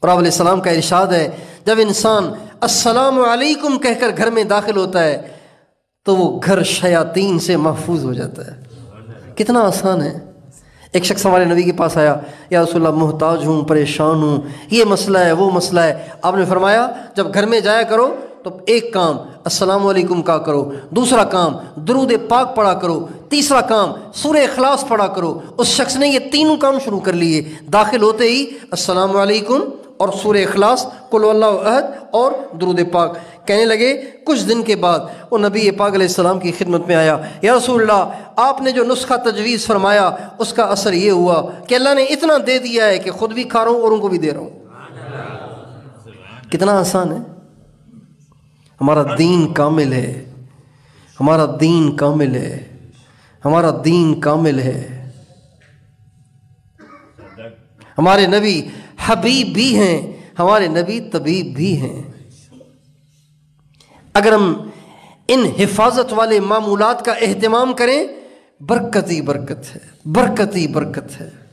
اور آپ علیہ السلام کا ارشاد ہے جب انسان السلام علیکم کہہ کر گھر میں داخل ہوتا ہے تو وہ گھر شیاطین سے محفوظ ہو جاتا ہے۔ کتنا آسان ہے۔ ایک شخص ہمارے نبی کے پاس آیا، یا رسول اللہ محتاج ہوں، پریشان ہوں، یہ مسئلہ ہے وہ مسئلہ ہے۔ آپ نے فرمایا جب گھر میں جایا کرو تو ایک کام السلام علیکم کا کرو، دوسرا کام درود پاک پڑھا کرو، تیسرا کام سورہ اخلاص پڑھا کرو۔ اس شخص نے یہ تینوں کام شروع کر لیے، داخل ہوتے ہی السلام علیکم اور سورہ اخلاص، قل هو اللہ احد اور درود پاک۔ کہنے لگے کچھ دن کے بعد وہ نبی پاک علیہ السلام کی خدمت میں آیا، یا رسول اللہ آپ نے جو نسخہ تجویز فرمایا اس کا اثر یہ ہوا کہ اللہ نے اتنا دے دیا ہے کہ خود بھی کھا رہا ہوں اور ان کو بھی دے رہا ہوں۔ کتنا آسان ہے۔ ہمارا دین کامل ہے، ہمارا دین کامل ہے، ہمارا دین کامل ہے۔ ہمارے نبی حبیب بھی ہیں، ہمارے نبی طبیب بھی ہیں۔ اگر ہم ان حفاظت والے معمولات کا اہتمام کریں، برکت ہی برکت ہے، برکت ہی برکت ہے۔